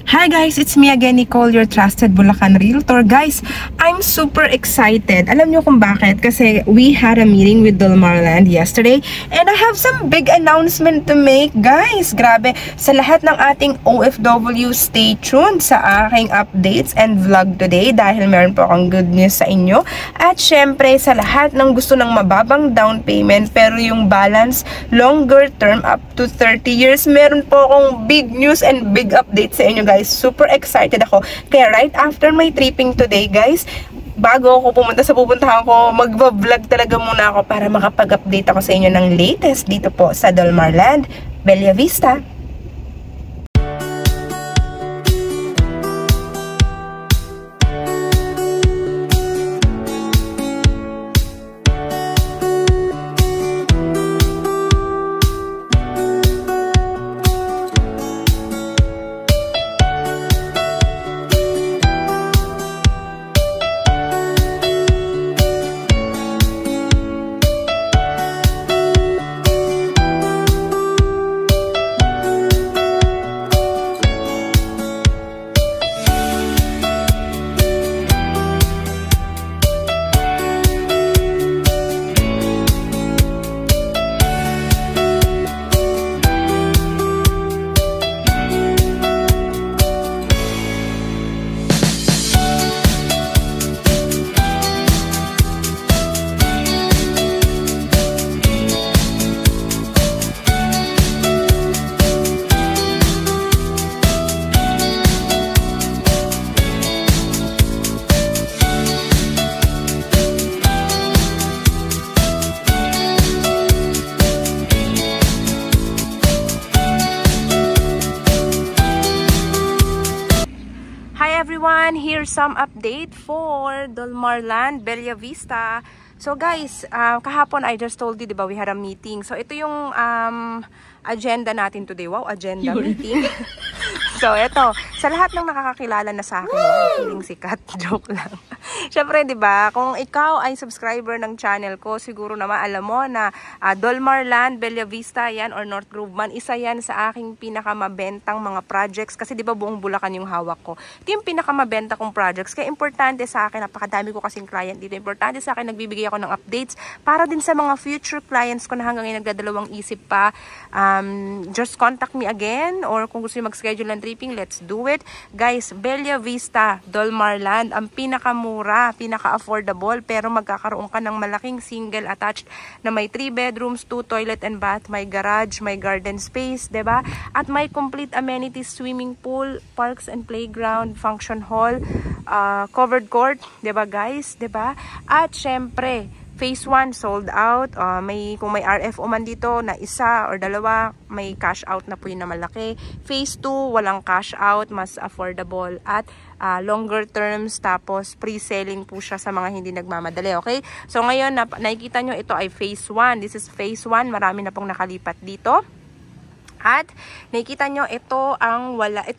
Hi guys, it's me again, Nicole, your trusted Bulacan Realtor. Guys, I'm super excited. Alam nyo kung bakit? Kasi we had a meeting with Del Mar Land yesterday and I have some big announcement to make. Guys, grabe. Sa lahat ng ating OFW, stay tuned sa aking updates and vlog today dahil meron po akong good news sa inyo. At syempre, sa lahat ng gusto ng mababang down payment pero yung balance longer term up to 30 years, meron po akong big news and big updates sa inyo guys. Super excited ako. Kaya right after my tripping today guys, bago ako pumunta sa pupuntahan ko, mag-vlog talaga muna ako para makapag-update ako sa inyo ng latest dito po sa Del Mar Land, Bella Vista. Everyone, here's some update for Del Mar Land, Bella Vista. So guys, kahapon I just told you, diba, we had a meeting. So ito yung agenda natin today. Wow, agenda meeting. So ito, sa lahat ng nakakakilala na sa akin, wow, feeling sikat, joke lang. Syempre, diba, kung ikaw ay subscriber ng channel ko, siguro naman alam mo na Del Mar Land, Bella Vista yan, or North Grove man, isa yan sa aking pinakamabentang mga projects. Kasi diba buong Bulacan yung hawak ko. Ito yung pinakamabenta kong projects. Kaya importante sa akin, napakadami ko kasing client dito. Importante sa akin, nagbibigay ako ng updates para din sa mga future clients ko na hanggang ngayon nagdadalawang isip pa. Just contact me again, or kung gusto nyo mag-schedule ng tripping, let's do it. Guys, Bella Vista, Del Mar Land, ang pinakamura, pinaka-affordable, pero magkakaroon ka ng malaking single attached na may 3 bedrooms, 2 toilet and bath, may garage, may garden space, diba? At may complete amenities, swimming pool, parks and playground, function hall, covered court, diba guys? Diba? At syempre, Phase 1 sold out. Kung may RFO man dito na isa or dalawa, may cash out na po yun na malaki. Phase 2, walang cash out, mas affordable at longer terms, tapos pre-selling po siya sa mga hindi nagmamadali, okay? So ngayon, nakikita nyo, ito ay Phase 1. This is Phase 1. Marami na pong nakalipat dito. At nakikita nyo, ito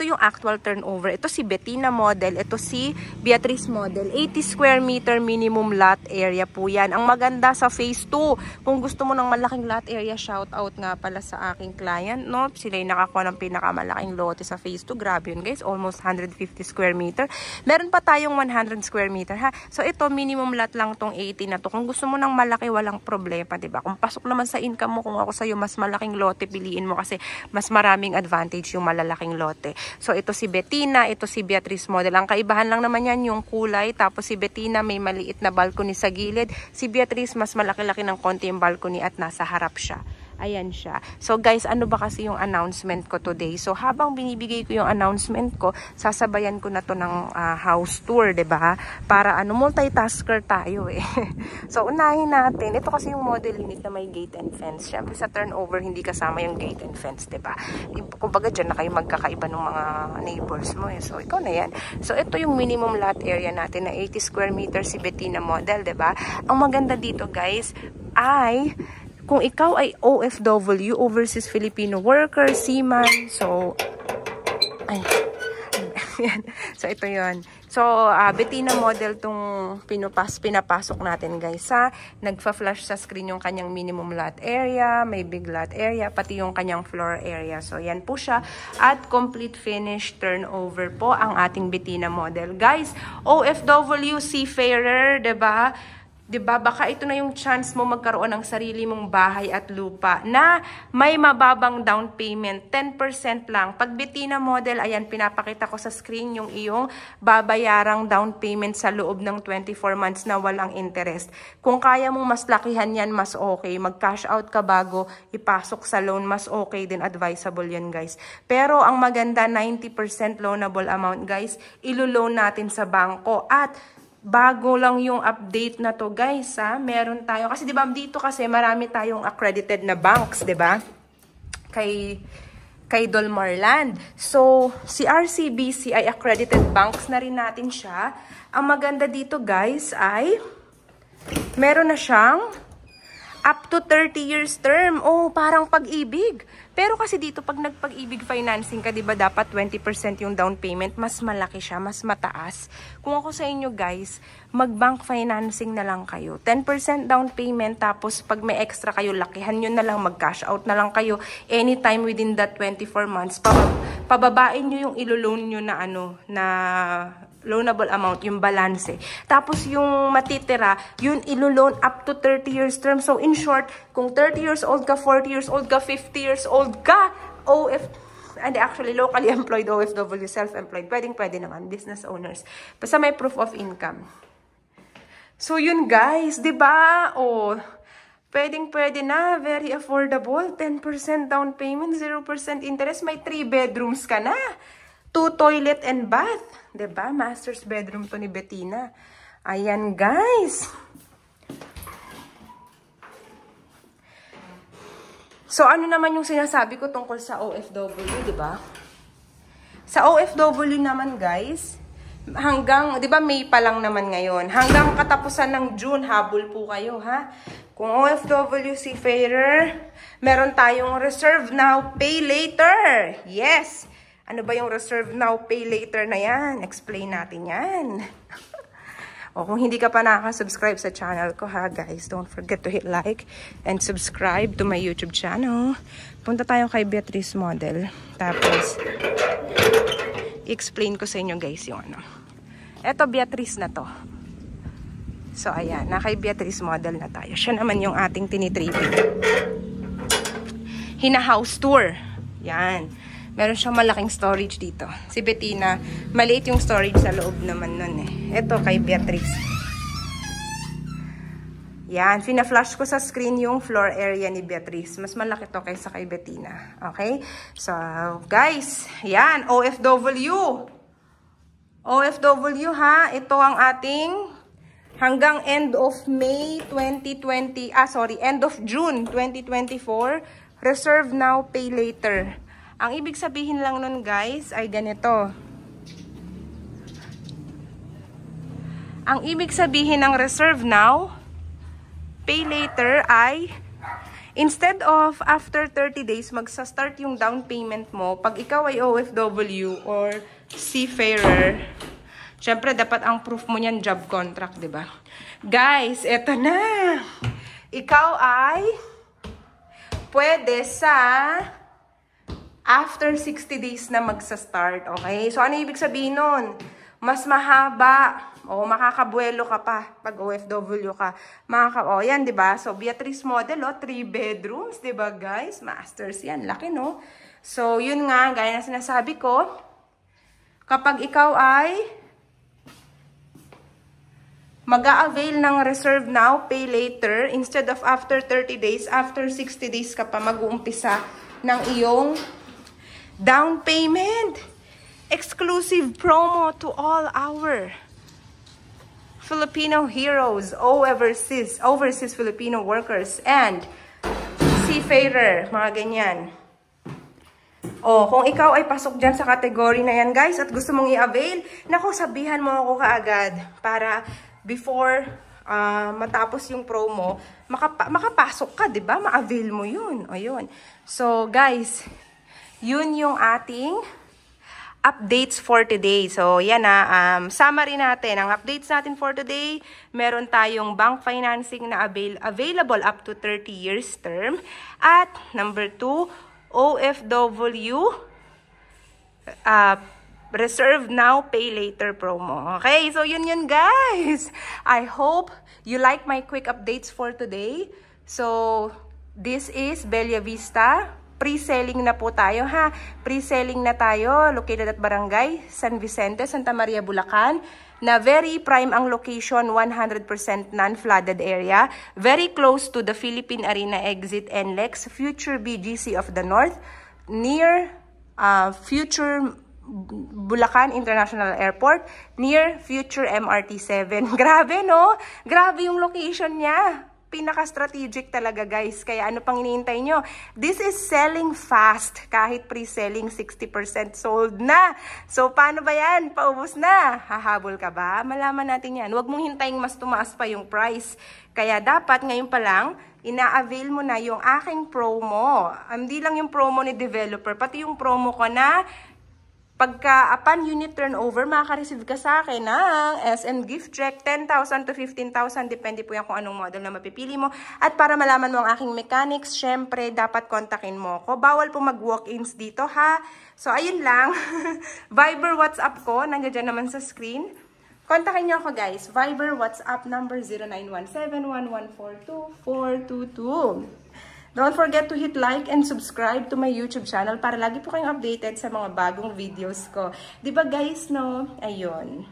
yung actual turnover. Ito si Bettina model, ito si Beatrice model. 80 square meter minimum lot area po yan. Ang maganda sa Phase 2, kung gusto mo ng malaking lot area, shout out nga pala sa aking client, no? Sila yung nakakuha ng pinakamalaking lote sa Phase 2. Grabe yun guys, almost 150 square meter. Meron pa tayong 100 square meter, ha? So ito, minimum lot lang tong 80 na to. Kung gusto mo ng malaki, walang problema, diba? Kung pasok naman sa income mo, kung ako sa'yo, mas malaking lote, piliin mo kasi mas maraming advantage yung malalaking lote. So ito si Bettina, ito si Beatrice model. Ang kaibahan lang naman yan yung kulay. Tapos si Bettina may maliit na balcony sa gilid. Si Beatrice mas malaki-laki ng konti yung balcony at nasa harap siya. Ayan siya. So guys, ano ba kasi yung announcement ko today? So habang binibigay ko yung announcement ko, sasabayan ko na to ng house tour, 'di ba? Para multitasker tayo eh. So unahin natin. Ito kasi yung model unit na may gate and fence. Syempre sa turnover hindi kasama yung gate and fence, 'di ba? Kumbaga diyan na kayo magkakaiba ng mga neighbors mo eh. So ikaw na 'yan. So ito yung minimum lot area natin na 80 square meters si Bettina model, 'di ba? Ang maganda dito, guys, ay kung ikaw ay OFW, overseas Filipino worker, seaman, so, ay, Yan. So, ito yon. So, Bettina model tong pinapasok natin, guys. Nagfa-flash sa screen yung kanyang minimum lot area, may big lot area, pati yung kanyang floor area. So, yan po siya. At complete finish turnover po ang ating Bettina model. Guys, OFW seafarer, diba? Diba? Baka ito na yung chance mo magkaroon ng sarili mong bahay at lupa na may mababang down payment, 10% lang. Pag Bettina model, ayan, pinapakita ko sa screen yung iyong babayarang down payment sa loob ng 24 months na walang interest. Kung kaya mong mas lakihan yan, mas okay. Mag-cash out ka bago ipasok sa loan, mas okay din, advisable yan, guys. Pero ang maganda, 90% loanable amount, guys, ilo-loan natin sa bangko. At bago lang yung update na to, guys, meron tayo, kasi diba dito kasi marami tayong accredited na banks, diba, kay Dolmarland. So, si RCBC ay accredited banks na rin natin siya. Ang maganda dito, guys, ay meron na siyang up to 30 years term. Oh, parang Pag-ibig. Pero kasi dito, pag nagpag-ibig financing ka, diba, dapat 20% yung down payment. Mas malaki siya, mas mataas. Kung ako sa inyo, guys, mag-bank financing na lang kayo. 10% down payment, tapos pag may extra kayo, lakihan nyo na lang, mag-cash out na lang kayo. Anytime within that 24 months, pababain nyo yung ilo-loan nyo na na loanable amount, yung balance. Tapos yung matitira, yun ilo-loan up to 30 years term. So in short, kung 30 years old ka, 40 years old ka, 50 years old ka, actually locally employed, OFW, self-employed, pwede naman, business owners. Basta may proof of income. So yun, guys, 'di ba? Oh, pwede na, very affordable, 10% down payment, 0% interest, may 3 bedrooms ka na. 2 toilet and bath. 'Di ba? Master's bedroom to ni Bettina. Ayan, guys. So, ano naman yung sinasabi ko tungkol sa OFW, 'di ba? Sa OFW naman, guys, hanggang, 'di ba, May pa lang naman ngayon. Hanggang katapusan ng June, habol po kayo, ha? Kung OFW seafarer, meron tayong reserve now, pay later. Yes. Ano ba yung reserve now, pay later na yan? Explain natin yan. O kung hindi ka pa nakaka-subscribe sa channel ko, ha, guys, don't forget to hit like and subscribe to my YouTube channel. Punta tayo kay Beatrice Model. Tapos, i-explain ko sa inyo, guys, yung Eto, Beatrice na to. So, ayan, na kay Beatrice Model na tayo. Siya naman yung ating tinitripid. Hina-house tour. Yan. Meron siyang malaking storage dito. Si Bettina, maliit yung storage sa loob naman nun Ito kay Beatrice. Yan, fina-flash ko sa screen yung floor area ni Beatrice. Mas malaki to kaysa kay Bettina. Okay? So, guys, yan, OFW. OFW, ha? Ito ang ating hanggang end of May 2020, end of June 2024, reserve now, pay later. Ang ibig sabihin lang nun, guys, ay ganito. Ang ibig sabihin ng reserve now, pay later ay, instead of after 30 days, magsa-start yung down payment mo, pag ikaw ay OFW or seafarer, syempre, dapat ang proof mo niyan, job contract, diba? Guys, eto na. Ikaw ay pwede sa after 60 days na magsa-start, okay? So, ano ibig sabihin nun? Mas mahaba, o makakabuelo ka pa pag OFW ka. Yan, diba? So, Beatrice Model, 3 bedrooms, diba, guys? Masters yan, laki, no? So, yun nga, gaya na sinasabi ko, kapag ikaw ay mag-a-avail ng reserve now, pay later, instead of after 30 days, after 60 days ka pa mag-uumpisa ng iyong down payment. Exclusive promo to all our Filipino heroes, overseas Filipino workers, and seafarer, mga ganyan. O, kung ikaw ay pasok dyan sa category na yan, guys, at gusto mong i-avail, naku, sabihan mo ako kaagad para before matapos yung promo, makapasok ka, diba? Ma-avail mo yun. O, yun. So, guys, yun yung ating updates for today. So, yan na, summary natin. Ang updates natin for today, meron tayong bank financing na available up to 30 years term. At number 2, OFW, reserve now, pay later promo. Okay, so yun guys. I hope you like my quick updates for today. So, this is Bella Vista. Pre-selling na po tayo ha. Pre-selling na tayo. Located at Barangay San Vicente, Santa Maria, Bulacan. Na very prime ang location, 100% non-flooded area. Very close to the Philippine Arena exit NLEX, future BGC of the North. Near future Bulacan International Airport. Near future MRT7. Grabe no? Grabe yung location niya. Pinaka-strategic talaga guys. Kaya ano pang iniintay nyo? This is selling fast. Kahit pre-selling 60% sold na. So paano ba yan? Paubos na. Hahabol ka ba? Malaman natin yan. Huwag mong hintayin mas tumaas pa yung price. Kaya dapat ngayon pa lang, ina-avail mo na yung aking promo. Hindi lang yung promo ni developer, pati yung promo ko na upon unit turnover, makaka-receive ka sa akin ng SN gift check, 10,000 to 15,000. Depende po yan kung anong model na mapipili mo. At para malaman mo ang aking mechanics, syempre, dapat kontakin mo ko. Bawal po mag-walk-ins dito, ha? So, ayun lang. Viber, WhatsApp ko. Nandiyan naman sa screen. Kontakin niyo ako, guys. Viber, WhatsApp number 0917-1142-422. Don't forget to hit like and subscribe to my YouTube channel para lagi po kayong updated sa mga bagong videos ko. Diba guys, no? Ayun.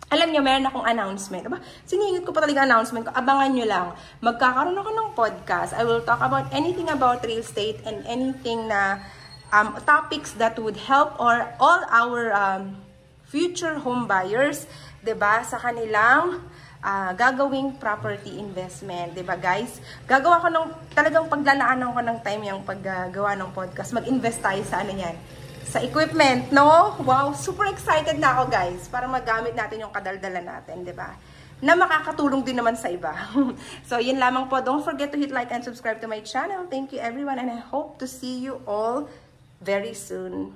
Alam nyo, meron akong announcement. Aba, siningit ko pa talaga announcement ko. Abangan nyo lang. Magkakaroon ako ng podcast. I will talk about anything about real estate and anything na topics that would help or all our future home buyers, diba, sa kanilang gagawing property investment, 'di ba guys? Gagawa ko ng talagang paglalaanan ko ng time yung paggawa ng podcast. Mag-invest tayo sa ano yan? Sa equipment, no? Wow, super excited na ako guys para magamit natin yung kadaldalan natin, 'di ba? Na makakatulong din naman sa iba. So, yun lamang po. Don't forget to hit like and subscribe to my channel. Thank you everyone and I hope to see you all very soon.